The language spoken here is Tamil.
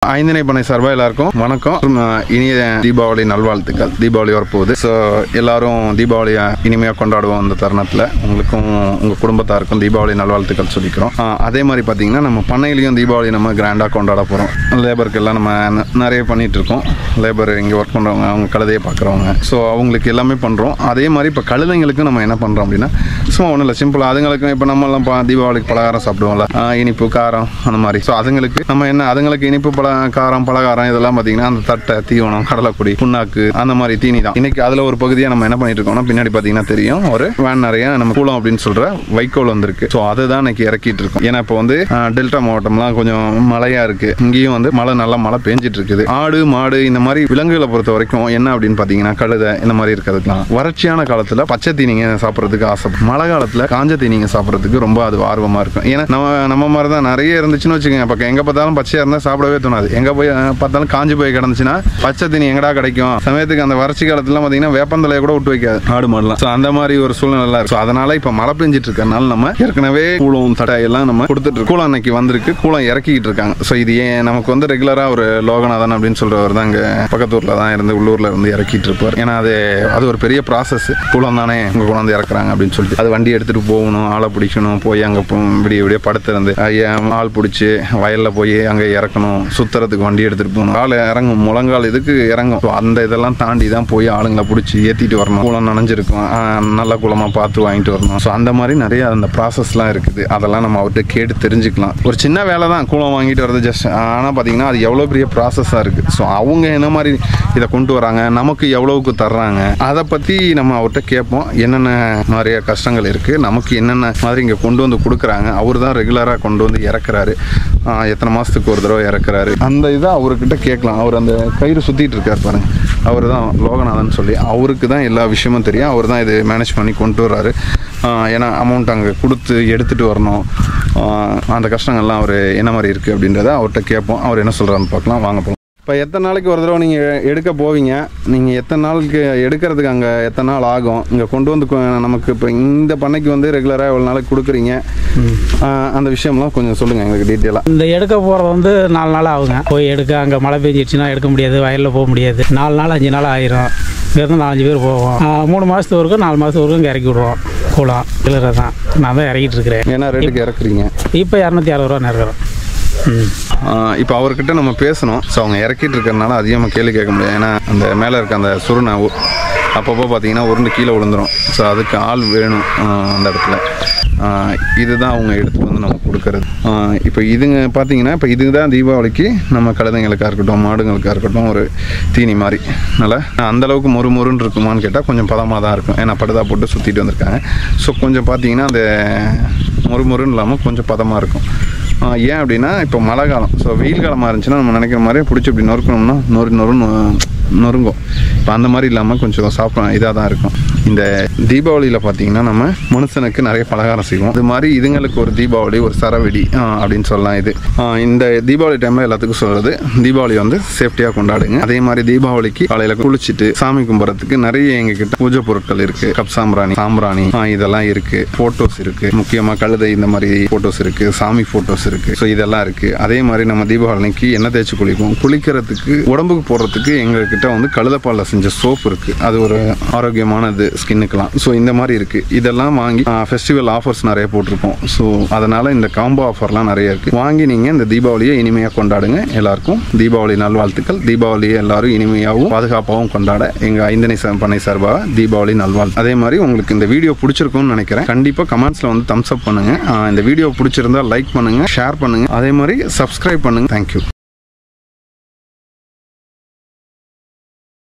ஐந்தனை பண்ணை சார்பாக எல்லாருக்கும் வணக்கம். இனிய தீபாவளி நல்வாழ்த்துக்கள். தீபாவளி வரப்போகுது. ஸோ எல்லாரும் தீபாவளியை இனிமையாக கொண்டாடுவோம். அந்த தருணத்தில் உங்களுக்கும் உங்கள் குடும்பத்தாருக்கும் தீபாவளி நல்வாழ்த்துக்கள் சொல்லிக்கிறோம். அதே மாதிரி பார்த்தீங்கன்னா நம்ம பண்ணையிலையும் தீபாவளி நம்ம கிராண்டாக கொண்டாட போகிறோம். லேபருக்கு எல்லாம் நம்ம நிறைய பண்ணிகிட்டு இருக்கோம். லேபர் இங்கே ஒர்க் பண்ணுறவங்க, அவங்க கழுதையை பார்க்குறவங்க, ஸோ அவங்களுக்கு எல்லாமே பண்ணுறோம். அதே மாதிரி இப்போ கழுதைங்களுக்கும் நம்ம என்ன பண்ணுறோம் அப்படின்னா, சும்மா ஒன்றும் இல்லை, சிம்பிளாக அதுங்களுக்கும் இப்போ நம்மலாம் தீபாவளிக்கு பலகாரம் சாப்பிடுவோம்ல, இனிப்பு காரம் அந்த மாதிரி. ஸோ அதுங்களுக்கு நம்ம என்ன, அதுங்களுக்கு இனிப்பு காரம் பலகாரம் இதெல்லாம் பார்த்தீங்கன்னா அந்த தட்டை, தீவனம், கடலைப்பொடி, புண்ணாக்கு, அந்த மாதிரி தீனி தான். இன்னைக்கு அதில் ஒரு பகுதியாக நம்ம என்ன பண்ணிட்டு இருக்கோம்னா, பின்னாடி பார்த்தீங்கன்னா தெரியும், ஒரு வேன் நிறைய நம்ம கூலம் அப்படின்னு சொல்ற வைக்கோல் வந்திருக்கு. ஸோ அதை தான் இன்னைக்கு இறக்கிட்டு இருக்கோம். ஏன்னா இப்போ வந்து டெல்டா மாவட்டம்லாம் கொஞ்சம் மழையா இருக்கு. இங்கேயும் வந்து நல்ல மழை பெஞ்சிட்டு இருக்குது. ஆடு மாடு இந்த மாதிரி விலங்குகளை பொறுத்த வரைக்கும் என்ன அப்படின்னு பார்த்தீங்கன்னா, கழுதை இந்த மாதிரி இருக்கிறதுலாம் வறட்சியான காலத்தில் பச்சை தீனிங்க சாப்பிட்றதுக்கு ஆசை, மழை காலத்தில் காஞ்ச தீனிங்க சாப்பிட்றதுக்கு ரொம்ப அது ஆர்வமாக இருக்கும். ஏன்னா நம்ம மாதிரி தான் நிறைய இருந்துச்சுன்னு வச்சுக்கோங்க, இப்போ எங்கே பார்த்தாலும் பச்சையாக இருந்தால் சாப்பிடவே தோணாது. எங்கே போய் பார்த்தாலும் காஞ்சி போய் கிடந்துச்சுன்னா பச்சை தீனி எங்கடா கிடைக்கும். சமயத்துக்கு அந்த வறட்சி காலத்துல பார்த்தீங்கன்னா வேப்பந்தலையை கூட விட்டு வைக்காது ஆடு மாடலாம். ஸோ அந்த மாதிரி ஒரு சூழ்நிலை இருக்கு. அதனால இப்போ மழை பெஞ்சிட்டு இருக்கனால நம்ம ஏற்கனவே கூலம் தடையெல்லாம் நம்ம கொடுத்துட்டு இருக்கோம். கூலம் அன்னைக்கு வந்திருக்கு, கூலம் இறக்கிட்டு இருக்காங்க. ஸோ இது ஏன் நமக்கு வந்து ரெகுலராக ஒரு லோகநாதன் அப்படின்னு சொல்றவர் தான் இங்கே பக்கத்தூர்ல தான் இருந்து, உள்ளூர்ல இருந்து இறக்கிட்டு இருப்பார். ஏன்னா அது ஒரு பெரிய ப்ராசஸ். கூலம் தானே உங்க கொண்டாந்து இறக்குறாங்க அப்படின்னு சொல்லிட்டு அது வண்டி எடுத்துட்டு போகணும், ஆளை பிடிக்கணும், போய் அங்கே விடிய படுத்திருந்து ஆள் பிடிச்சி வயலில் போய் அங்கே இறக்கணும், சுத்துறதுக்கு வண்டி எடுத்துட்டு போகணும், ஆள் இறங்கும், முழங்கால் இதுக்கு இறங்கும். அந்த இதெல்லாம் தாண்டி தான் போய் ஆளுங்களை பிடிச்சி ஏற்றிட்டு வரணும். குளம் நனைஞ்சிருக்கும், நல்ல குளமாக பார்த்து வாங்கிட்டு வரணும். ஸோ அந்த மாதிரி நிறைய அந்த ப்ராசஸ்லாம் இருக்குது. அதெல்லாம் நம்ம அவர்கிட்ட கேட்டு தெரிஞ்சுக்கலாம். ஒரு சின்ன வேலை தான் குளம் வாங்கிட்டு வரது ஜஸ்ட். ஆனால் பார்த்தீங்கன்னா அது எவ்வளோ பெரிய ப்ராசஸாக இருக்குது. ஸோ அவங்க என்ன மாதிரி இதை கொண்டு வராங்க, நமக்கு எவ்வளவுக்கு தர்றாங்க, அதை பற்றி நம்ம அவர்கிட்ட கேட்போம். என்னென்ன நிறைய கஷ்டங்கள் இருக்குது, நமக்கு என்னென்ன மாதிரி இங்கே கொண்டு வந்து கொடுக்குறாங்க. அவர் தான் ரெகுலராக கொண்டு வந்து இறக்குறாரு, எத்தனை மாதத்துக்கு ஒரு தடவை இறக்குறாரு, அந்த இதை அவர்கிட்ட கேட்கலாம். அவர் அந்த கயிறு சுற்றிட்டு இருக்கார் பாருங்க, அவர் தான் லோகநாதன் சொல்லி, அவருக்கு தான் எல்லா விஷயமும் தெரியும். அவர் தான் இது மேனேஜ் பண்ணி கொண்டு வர்றாரு. ஏன்னா அமௌண்ட் அங்கே கொடுத்து எடுத்துகிட்டு வரணும். அந்த கஷ்டங்கள்லாம் அவர் என்ன மாதிரி இருக்குது அப்படின்றத அவர்கிட்ட கேட்போம். அவர் என்ன சொல்கிறாருன்னு பார்க்கலாம், வாங்க போகலாம். இப்போ எத்தனை நாளைக்கு ஒரு தடவை நீங்கள் எடுக்க போவீங்க, நீங்கள் எத்தனை நாளுக்கு எடுக்கிறதுக்கு அங்கே எத்தனை நாள் ஆகும், இங்கே கொண்டு வந்து நமக்கு இப்போ இந்த பண்ணைக்கு வந்து ரெகுலராக எவ்வளோ நாளைக்கு கொடுக்குறீங்க, அந்த விஷயம்லாம் கொஞ்சம் சொல்லுங்கள் எங்களுக்கு டீட்டெயிலாக. இந்த எடுக்க போகிறது வந்து 4 நாள் ஆகுங்க. போய் எடுக்க அங்கே மழை பெஞ்சிடுச்சுன்னா எடுக்க முடியாது, வயலில் போக முடியாது. 4 நாள் 5 நாள் ஆயிரும். இங்கேருந்து 4-5 பேர் போவோம். 3 மாதத்துக்கு வரைக்கும் 4 மாதத்துக்கு வரைக்கும் இங்கே இறக்கி விடுவோம். கூலம் இல்லை தான் நான் தான் இறக்கிட்டு இருக்கிறேன். என்ன ரேட்டுக்கு இறக்குறீங்க? இப்போ 260 ரூபா இறக்குறோம். இப்போ அவர்கிட்ட நம்ம பேசணும். ஸோ அவங்க இறக்கிட்டு இருக்கிறதுனால அதிகமாக கேள்வி கேட்க முடியாது. ஏன்னா அந்த மேலே இருக்க அந்த சுருணை அப்பப்போ பார்த்தீங்கன்னா உருண்டு கீழே விழுந்துடும். ஸோ அதுக்கு ஆள் வேணும் அந்த இடத்துல. இதுதான் அவங்க எடுத்து வந்து நம்ம கொடுக்கறது. இப்போ இதுங்க பார்த்தீங்கன்னா, இப்போ இதுதான் தீபாவளிக்கு நம்ம கழுதைங்களுக்காக இருக்கட்டும், மாடுங்களுக்காக இருக்கட்டும், ஒரு தீனி மாதிரி. அதனால் அந்தளவுக்கு மொறுன்னு இருக்குமான்னு கேட்டால் கொஞ்சம் பதமாக தான் இருக்கும். ஏன்னா படுதா போட்டு சுற்றிட்டு வந்திருக்காங்க. ஸோ கொஞ்சம் பார்த்தீங்கன்னா அந்த மொறுன்னு இல்லாமல் கொஞ்சம் பதமாக இருக்கும். ஏன் அப்படின்னா இப்போ மழை காலம், ஸோ வெயில் காலமாக இருந்துச்சுன்னா நம்ம நினைக்கிற மாதிரி பிடிச்சி இப்படி நொறுக்கணும்னா நொறுங்கும். இப்போ அந்த மாதிரி இல்லாமல் கொஞ்சம் சாப்பிட இதாக தான் இருக்கும். இந்த தீபாவளியில் பார்த்தீங்கன்னா நம்ம மனுஷனுக்கு நிறைய பலகாரம் செய்வோம். இது மாதிரி இதுங்களுக்கு ஒரு தீபாவளி, ஒரு சரவெடி அப்படின்னு சொல்லலாம். இது இந்த தீபாவளி டைமில் எல்லாத்துக்கும் சொல்கிறது, தீபாவளி வந்து சேஃப்டியாக கொண்டாடுங்க. அதே மாதிரி தீபாவளிக்கு காலையில் குளிச்சுட்டு சாமி கும்பிட்றதுக்கு நிறைய எங்ககிட்ட பூஜை பொருட்கள் இருக்குது. கப் சாம்பிராணி இதெல்லாம் இருக்குது. ஃபோட்டோஸ் இருக்குது, முக்கியமாக கழுதை இந்த மாதிரி ஃபோட்டோஸ் இருக்குது, சாமி ஃபோட்டோஸ் இருக்குது. ஸோ இதெல்லாம் இருக்குது. அதே மாதிரி நம்ம தீபாவளிக்கு எண்ணெய் தேய்ச்சி குளிப்போம். குளிக்கிறதுக்கு உடம்புக்கு போடுறதுக்கு எங்ககிட்ட வந்து கழுதைப்பாலில் செஞ்ச சோப்பு இருக்குது. அது ஒரு ஆரோக்கியமானது ஸ்கின்னுக்கெல்லாம். ஸோ இந்த மாதிரி இருக்குது. இதெல்லாம் வாங்கி ஃபெஸ்டிவல் ஆஃபர்ஸ் நிறைய போட்டிருக்கோம். ஸோ அதனால் இந்த காம்போ ஆஃபர்லாம் நிறைய இருக்குது. வாங்கி நீங்கள் இந்த தீபாவளியை இனிமையாக கொண்டாடுங்க. எல்லாருக்கும் தீபாவளி நல்வாழ்த்துக்கள். தீபாவளியை எல்லாரும் இனிமையாகவும் பாதுகாப்பாகவும் கொண்டாட எங்கள் ஐந்தனை பண்ணை சார்பாக தீபாவளி நல்வாழ்த்து. அதே மாதிரி உங்களுக்கு இந்த வீடியோ பிடிச்சிருக்கும்னு நினைக்கிறேன். கண்டிப்பாக கமெண்ட்ஸில் வந்து தம்ஸ் அப் பண்ணுங்கள். இந்த வீடியோ பிடிச்சிருந்தா லைக் பண்ணுங்கள், ஷேர் பண்ணுங்கள், அதே மாதிரி சப்ஸ்கிரைப் பண்ணுங்கள். தேங்க்யூ.